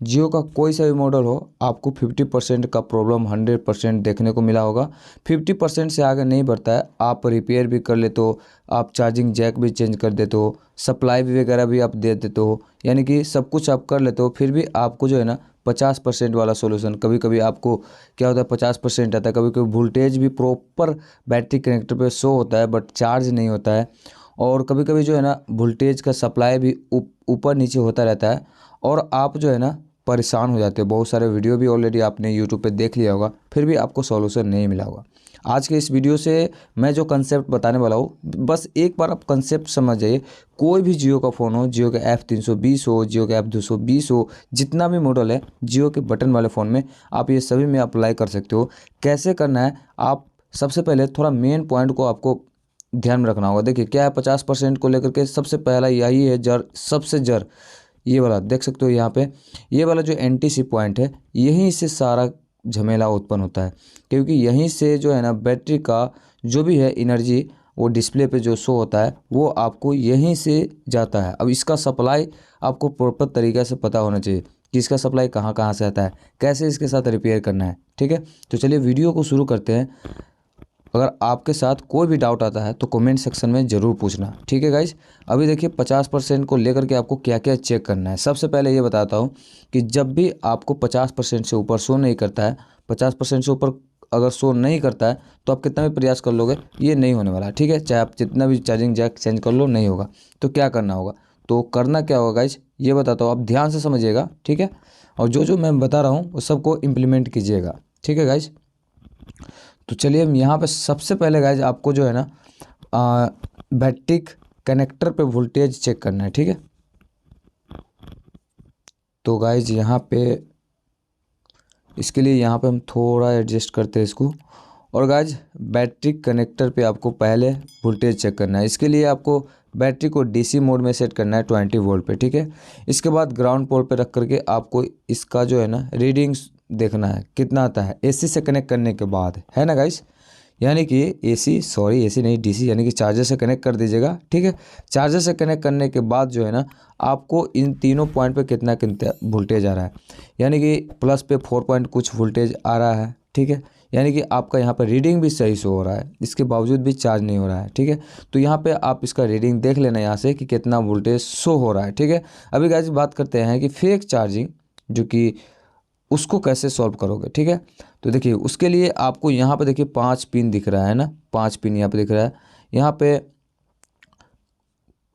जियो का कोई सा भी मॉडल हो, आपको 50% का प्रॉब्लम 100% देखने को मिला होगा। 50% से आगे नहीं बढ़ता है। आप रिपेयर भी कर लेते हो, आप चार्जिंग जैक भी चेंज कर देते हो, सप्लाई भी वगैरह भी आप दे देते हो, यानी कि सब कुछ आप कर लेते हो, फिर भी आपको जो है ना 50% वाला सोल्यूशन, कभी कभी आपको क्या होता है 50% आता है, कभी कभी वोल्टेज भी प्रॉपर बैटरी कनेक्टर पे शो होता है बट चार्ज नहीं होता है, और कभी कभी जो है ना वोल्टेज का सप्लाई भी ऊपर नीचे होता रहता है, और आप जो है ना परेशान हो जाते हो। बहुत सारे वीडियो भी ऑलरेडी आपने यूट्यूब पे देख लिया होगा, फिर भी आपको सॉल्यूशन नहीं मिला होगा। आज के इस वीडियो से मैं जो कंसेप्ट बताने वाला हूँ, बस एक बार आप कंसेप्ट समझ जाइए। कोई भी जियो का फ़ोन हो, जियो का F320 हो, जियो का F220 हो, जितना भी मॉडल है जियो के बटन वाले फ़ोन में, आप ये सभी में अप्लाई कर सकते हो। कैसे करना है, आप सबसे पहले थोड़ा मेन पॉइंट को आपको ध्यान में रखना होगा। देखिए क्या है, 50% को लेकर के सबसे पहला यही है जड़, सबसे जड़ ये वाला देख सकते हो यहाँ पे, ये वाला जो NTC पॉइंट है, यहीं से सारा झमेला उत्पन्न होता है, क्योंकि यहीं से जो है ना बैटरी का जो भी है एनर्जी, वो डिस्प्ले पे जो शो होता है वो आपको यहीं से जाता है। अब इसका सप्लाई आपको प्रॉपर तरीक़े से पता होना चाहिए कि इसका सप्लाई कहाँ कहाँ से आता है, कैसे इसके साथ रिपेयर करना है। ठीक है, तो चलिए वीडियो को शुरू करते हैं। अगर आपके साथ कोई भी डाउट आता है तो कमेंट सेक्शन में ज़रूर पूछना। ठीक है गाइज, अभी देखिए 50% को लेकर के आपको क्या क्या चेक करना है। सबसे पहले ये बताता हूँ कि जब भी आपको 50% से ऊपर शो नहीं करता है, 50% से ऊपर अगर शो नहीं करता है, तो आप कितना भी प्रयास कर लोगे ये नहीं होने वाला। ठीक है, चाहे आप जितना भी चार्जिंग जैक चेंज कर लो नहीं होगा। तो क्या करना होगा, तो करना क्या होगा गाइज ये बताता हूँ, आप ध्यान से समझिएगा। ठीक है, और जो जो मैं बता रहा हूँ वो सबको इम्प्लीमेंट कीजिएगा। ठीक है गाइज, तो चलिए हम यहाँ पे सबसे पहले गाइज आपको जो है ना बैटरी कनेक्टर पे वोल्टेज चेक करना है। ठीक है, तो गाइज यहाँ पे इसके लिए यहाँ पे हम थोड़ा एडजस्ट करते हैं इसको, और गाइज बैटरी कनेक्टर पे आपको पहले वोल्टेज चेक करना है। इसके लिए आपको बैटरी को DC मोड में सेट करना है 20 वोल्ट पे। ठीक है, इसके बाद ग्राउंड पोल पे रख करके आपको इसका जो है ना रीडिंग देखना है कितना आता है AC से कनेक्ट करने के बाद, है ना गाइज, यानी कि AC नहीं DC, यानी कि चार्जर से कनेक्ट कर दीजिएगा। ठीक है, चार्जर से कनेक्ट करने के बाद जो है ना आपको इन तीनों पॉइंट पे कितना कितना वोल्टेज आ रहा है, यानी कि प्लस पे 4 पॉइंट कुछ वोल्टेज आ रहा है। ठीक है, यानी कि आपका यहाँ पर रीडिंग भी सही शो हो रहा है, इसके बावजूद भी चार्ज नहीं हो रहा है। ठीक है, तो यहाँ पे आप इसका रीडिंग देख लेना यहाँ से कि कितना वोल्टेज शो हो रहा है। ठीक है, अभी गाइस बात करते हैं कि फेक चार्जिंग जो कि उसको कैसे सॉल्व करोगे। ठीक है, तो देखिए उसके लिए आपको यहाँ पे देखिए 5 पिन दिख रहा है ना, 5 पिन यहाँ पे दिख रहा है।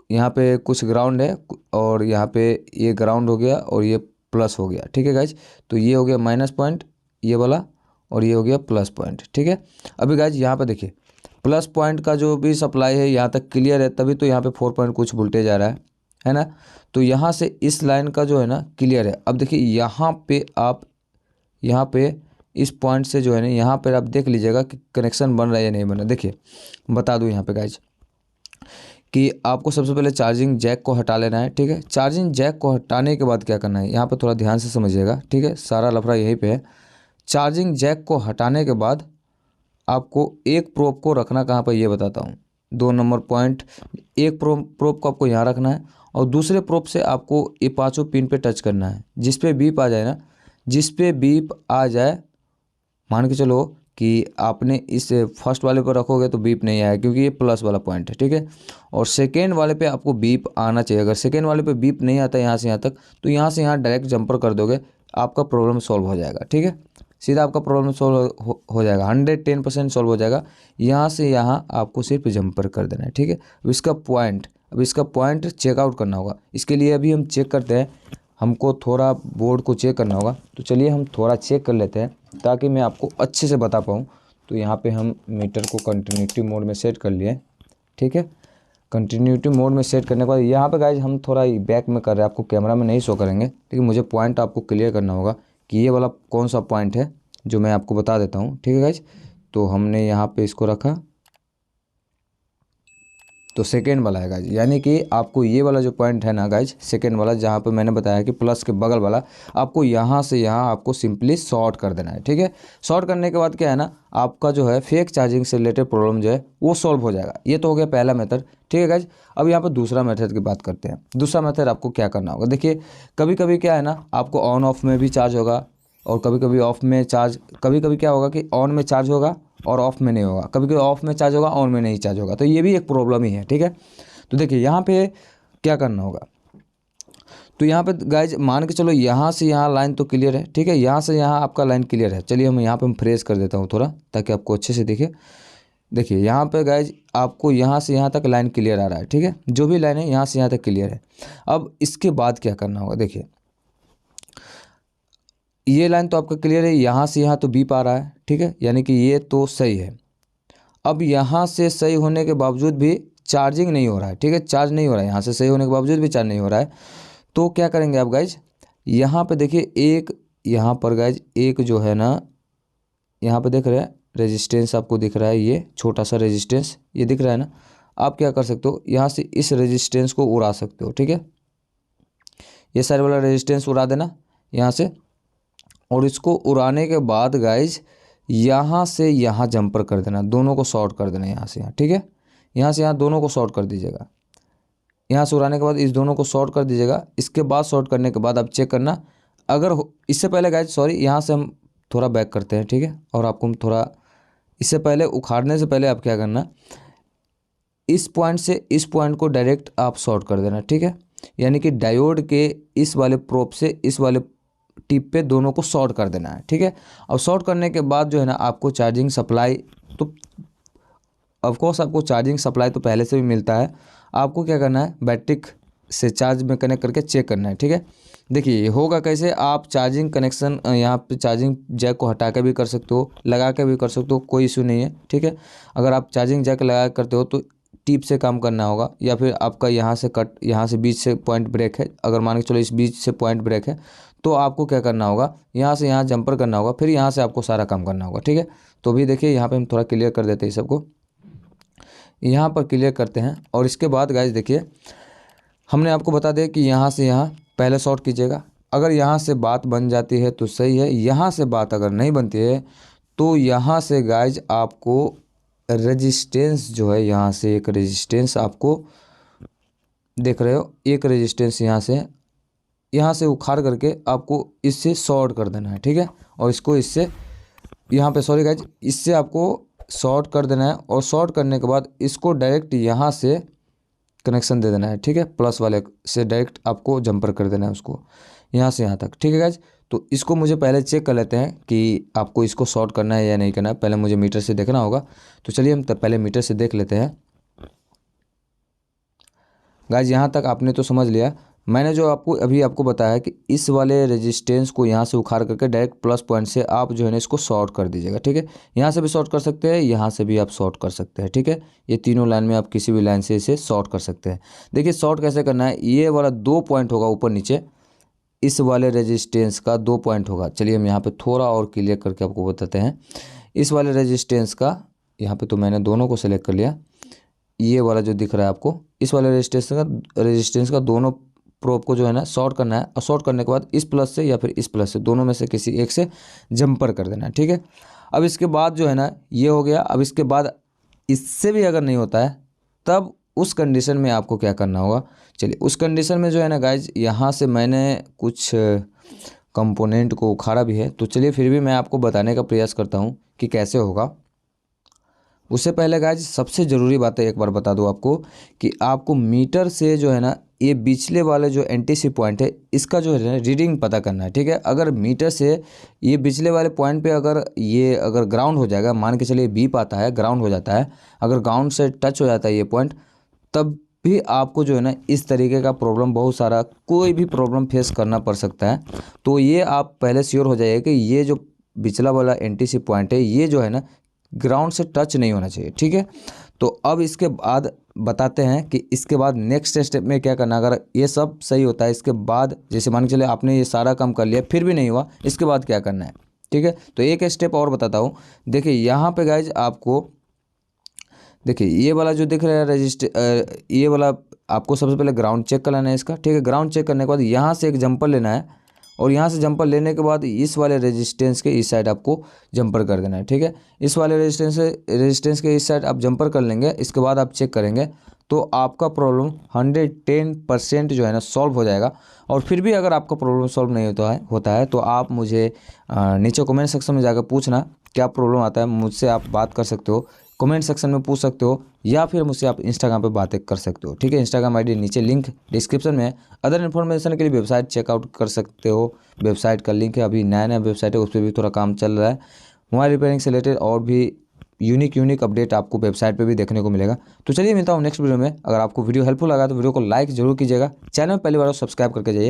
यहाँ पे कुछ ग्राउंड है, और यहाँ पे ये ग्राउंड हो गया और ये प्लस हो गया। ठीक है गाइज, तो ये हो गया माइनस पॉइंट ये वाला, और ये हो गया प्लस पॉइंट। ठीक है, अभी गाइज यहाँ पे देखिए प्लस पॉइंट का जो भी सप्लाई है यहाँ तक क्लियर है, तभी तो यहाँ पे 4 पॉइंट कुछ वोल्टेज आ रहा है ना। तो यहाँ से इस लाइन का जो है ना क्लियर है। अब देखिए यहाँ पे इस पॉइंट से जो है ना यहाँ पर आप देख लीजिएगा कि कनेक्शन बन रहा है या नहीं बन रहा। देखिए बता दूँ यहाँ पे गाइज कि आपको सबसे पहले चार्जिंग जैक को हटा लेना है। ठीक है, चार्जिंग जैक को हटाने के बाद क्या करना है, यहाँ पे थोड़ा ध्यान से समझिएगा। ठीक है, सारा लफड़ा यहीं पे है। चार्जिंग जैक को हटाने के बाद आपको एक प्रोब को रखना कहाँ पर ये बताता हूँ, 2 नंबर पॉइंट। एक प्रोब को आपको यहाँ रखना है, और दूसरे प्रोब से आपको ये पाँचों पिन पे टच करना है। जिस पे बीप आ जाए ना, जिस पे बीप आ जाए, मान के चलो कि आपने इस फर्स्ट वाले पर रखोगे तो बीप नहीं आएगा, क्योंकि ये प्लस वाला पॉइंट है। ठीक है, और सेकेंड वाले पे आपको बीप आना चाहिए। अगर सेकेंड वाले पे बीप नहीं आता यहाँ से यहाँ तक, तो यहाँ से यहाँ डायरेक्ट जंपर कर दोगे, आपका प्रॉब्लम सॉल्व हो जाएगा। ठीक है, सीधा आपका प्रॉब्लम सॉल्व हो जाएगा, 110% सॉल्व हो जाएगा। यहाँ से यहाँ आपको सिर्फ जंपर कर देना है। ठीक है, अब इसका पॉइंट चेकआउट करना होगा। इसके लिए अभी हम चेक करते हैं, हमको थोड़ा बोर्ड को चेक करना होगा। तो चलिए हम थोड़ा चेक कर लेते हैं ताकि मैं आपको अच्छे से बता पाऊँ। तो यहाँ पे हम मीटर को कंटिन्यूटी मोड में सेट कर लिए। ठीक है, कंटिन्यूटी मोड में सेट करने के बाद यहाँ पे गाइज हम थोड़ा बैक में कर रहे हैं, आपको कैमरा में नहीं शो करेंगे, लेकिन मुझे पॉइंट आपको क्लियर करना होगा कि ये वाला कौन सा पॉइंट है, जो मैं आपको बता देता हूँ। ठीक है गाइज, तो हमने यहाँ पर इसको रखा, तो सेकेंड वाला है गाइज, यानी कि आपको ये वाला जो पॉइंट है ना गाइज, सेकेंड वाला जहाँ पे मैंने बताया कि प्लस के बगल वाला, आपको यहाँ से यहाँ आपको सिंपली शॉर्ट कर देना है। ठीक है, शॉर्ट करने के बाद क्या है ना, आपका जो है फेक चार्जिंग से रिलेटेड प्रॉब्लम जो है वो सॉल्व हो जाएगा। ये तो हो गया पहला मेथड। ठीक है गाइज, अब यहाँ पर दूसरा मेथड की बात करते हैं। दूसरा मेथड आपको क्या करना होगा, देखिए कभी कभी क्या है ना, आपको ऑन ऑफ में भी चार्ज होगा और कभी कभी ऑफ में चार्ज, कभी कभी क्या होगा कि ऑन में चार्ज होगा और ऑफ में नहीं होगा, कभी कभी ऑफ में चार्ज होगा ऑन में नहीं चार्ज होगा, तो ये भी एक प्रॉब्लम ही है। ठीक है, तो देखिए यहाँ पे क्या करना होगा, तो यहाँ पे गाइज मान के चलो यहाँ से यहाँ लाइन तो क्लियर है। ठीक है, यहाँ से यहाँ आपका लाइन क्लियर है। चलिए हम यहाँ पे फ्रेश कर देता हूँ थोड़ा, ताकि आपको अच्छे से दिखे। देखिए यहाँ पे गाइज आपको यहाँ से यहाँ तक लाइन क्लियर आ रहा है। ठीक है, जो भी लाइन है यहाँ से यहाँ तक क्लियर है। अब इसके बाद क्या करना होगा, देखिए ये लाइन तो आपका क्लियर है, यहाँ से यहाँ तो बीप आ रहा है। ठीक है, यानी कि ये तो सही है। अब यहाँ से सही होने के बावजूद भी चार्जिंग नहीं हो रहा है। ठीक है, चार्ज नहीं हो रहा है, यहाँ से सही होने के बावजूद भी चार्ज नहीं हो रहा है। तो क्या करेंगे आप गाइज, यहाँ पे देखिए एक, यहाँ पर गाइज एक जो है ना, यहाँ पे देख रहे हैं रेजिस्टेंस आपको दिख रहा है, ये छोटा सा रेजिस्टेंस ये दिख रहा है ना, आप क्या कर सकते हो, यहाँ से इस रेजिस्टेंस को उड़ा सकते हो। ठीक है, ये साइड वाला रेजिस्टेंस उड़ा देना यहाँ से, और इसको उड़ाने के बाद गाइज यहाँ से यहाँ जंपर कर देना, दोनों को शॉर्ट कर देना यहाँ से यहाँ। ठीक है, यहाँ से यहाँ दोनों को शॉर्ट कर दीजिएगा, यहाँ से उड़ाने के बाद इस दोनों को शॉर्ट कर दीजिएगा। इसके बाद शॉर्ट करने के बाद आप चेक करना, अगर इससे पहले गाइज सॉरी यहाँ से हम थोड़ा बैक करते हैं। ठीक है, और आपको थोड़ा इससे पहले उखाड़ने से पहले आप क्या करना, इस पॉइंट से इस पॉइंट को डायरेक्ट आप शॉर्ट कर देना। ठीक है, यानी कि डायोड के इस वाले प्रोब से इस वाले टिप पे दोनों को शॉर्ट कर देना है। ठीक है, और शॉर्ट करने के बाद जो है ना आपको चार्जिंग सप्लाई, तो ऑफकोर्स आपको चार्जिंग सप्लाई तो पहले से भी मिलता है, आपको क्या करना है बैटरी से चार्ज में कनेक्ट करके चेक करना है। ठीक है, देखिए होगा कैसे, आप चार्जिंग कनेक्शन यहाँ पे चार्जिंग जैक को हटा के भी कर सकते हो, लगा के भी कर सकते हो, कोई इशू नहीं है। ठीक है, अगर आप चार्जिंग जैक लगा करते हो तो टिप से काम करना होगा, या फिर आपका यहाँ से कट, यहाँ से बीच से पॉइंट ब्रेक है, अगर मान के चलो इस बीच से पॉइंट ब्रेक है, तो आपको क्या करना होगा, यहाँ से यहाँ जंपर करना होगा, फिर यहाँ से आपको सारा काम करना होगा। ठीक है, तो भी देखिए यहाँ पे हम थोड़ा क्लियर कर देते हैं सबको, यहाँ पर क्लियर करते हैं। और इसके बाद गाइज देखिए हमने आपको बता दिया कि यहाँ से यहाँ पहले शॉर्ट कीजिएगा, अगर यहाँ से बात बन जाती है तो सही है, यहाँ से बात अगर नहीं बनती है तो यहाँ से गाइज आपको रेजिस्टेंस जो है, यहाँ से एक रेजिस्टेंस आपको देख रहे हो, एक रेजिस्टेंस यहाँ से उखाड़ करके आपको इससे शॉर्ट कर देना है। ठीक है, और इसको इससे यहाँ पे सॉरी गाइज इससे आपको शॉर्ट कर देना है, और शॉर्ट करने के बाद इसको डायरेक्ट यहाँ से कनेक्शन दे देना है। ठीक है, प्लस वाले से डायरेक्ट आपको जंपर कर देना है उसको यहाँ से यहाँ तक। ठीक है गाइज, तो इसको मुझे पहले चेक कर लेते हैं कि आपको इसको शॉर्ट करना है या नहीं करना है, पहले मुझे मीटर से देखना होगा। तो चलिए हम पहले मीटर से देख लेते हैं। गाइज यहाँ तक आपने तो समझ लिया, मैंने जो आपको बताया कि इस वाले रेजिस्टेंस को यहाँ से उखाड़ करके डायरेक्ट प्लस पॉइंट से आप जो है ना इसको शॉर्ट कर दीजिएगा। ठीक है, यहाँ से भी शॉर्ट कर सकते हैं, यहाँ से भी आप शॉर्ट कर सकते हैं। ठीक है, ये तीनों लाइन में आप किसी भी लाइन से इसे शॉर्ट कर सकते हैं। देखिए शॉर्ट कैसे करना है, ये वाला 2 पॉइंट होगा ऊपर नीचे, इस वाले रेजिस्टेंस का 2 पॉइंट होगा। चलिए हम यहाँ पर थोड़ा और क्लियर करके आपको बताते हैं। इस वाले रेजिस्टेंस का, यहाँ पर तो मैंने दोनों को सेलेक्ट कर लिया, ये वाला जो दिख रहा है आपको, इस वाले रेजिस्टेंस का दोनों प्रोब को जो है ना शॉर्ट करना है, और शॉर्ट करने के बाद इस प्लस से या फिर इस प्लस से, दोनों में से किसी एक से जंपर कर देना है। ठीक है, अब इसके बाद जो है ना ये हो गया। अब इसके बाद इससे भी अगर नहीं होता है तब उस कंडीशन में आपको क्या करना होगा, चलिए उस कंडीशन में जो है ना गाइज यहाँ से मैंने कुछ कंपोनेंट को उखाड़ा भी है, तो चलिए फिर भी मैं आपको बताने का प्रयास करता हूँ कि कैसे होगा। उससे पहले गाइज सबसे ज़रूरी बात है, एक बार बता दूं आपको कि आपको मीटर से जो है ना ये बिचले वाले जो एंटीसी पॉइंट है इसका जो है रीडिंग पता करना है। ठीक है, अगर मीटर से ये बिचले वाले पॉइंट पे अगर ग्राउंड हो जाएगा, मान के चलिए बीप आता है, ग्राउंड हो जाता है, अगर ग्राउंड से टच हो जाता है ये पॉइंट, तब भी आपको जो है ना इस तरीके का प्रॉब्लम, बहुत सारा कोई भी प्रॉब्लम फेस करना पड़ सकता है। तो ये आप पहले श्योर हो जाइए कि ये जो बिचला वाला एंटीसी पॉइंट है ये जो है ना ग्राउंड से टच नहीं होना चाहिए। ठीक है, तो अब इसके बाद बताते हैं कि इसके बाद नेक्स्ट स्टेप में क्या करना। अगर ये सब सही होता है, इसके बाद जैसे मान के चले आपने ये सारा काम कर लिया फिर भी नहीं हुआ, इसके बाद क्या करना है। ठीक है, तो एक स्टेप और बताता हूँ। देखिए यहाँ पे गाइज आपको देखिए ये वाला जो दिख रहा है ये वाला आपको सबसे पहले ग्राउंड चेक कर लेना है इसका, ठीक है। ग्राउंड चेक करने के बाद यहाँ से एक जंपर लेना है और यहाँ से जंपर लेने के बाद इस वाले रेजिस्टेंस के इस साइड आपको जंपर कर देना है, ठीक है। इस वाले रेजिस्टेंस के इस साइड आप जंपर कर लेंगे। इसके बाद आप चेक करेंगे तो आपका प्रॉब्लम 110% जो है ना सॉल्व हो जाएगा। और फिर भी अगर आपका प्रॉब्लम सॉल्व नहीं होता है तो आप मुझे नीचे कमेंट सेक्शन में जाकर पूछना क्या प्रॉब्लम आता है। मुझसे आप बात कर सकते हो, कमेंट सेक्शन में पूछ सकते हो, या फिर मुझसे आप इंस्टाग्राम पे बातें कर सकते हो, ठीक है। इंस्टाग्राम आईडी नीचे लिंक डिस्क्रिप्शन में है। अदर इन्फॉर्मेशन के लिए वेबसाइट चेकआउट कर सकते हो, वेबसाइट का लिंक है। अभी नया वेबसाइट है, उस पर भी थोड़ा काम चल रहा है। मोबाइल रिपेयरिंग से रिलेटेड और भी यूनिक अपडेट आपको वेबसाइट पे भी देखने को मिलेगा। तो चलिए मिलता हूँ नेक्स्ट वीडियो में। अगर आपको वीडियो हेल्पफुल लगा तो वीडियो को लाइक जरूर कीजिएगा। चैनल में पहली बार सब्सक्राइब करके जाइए।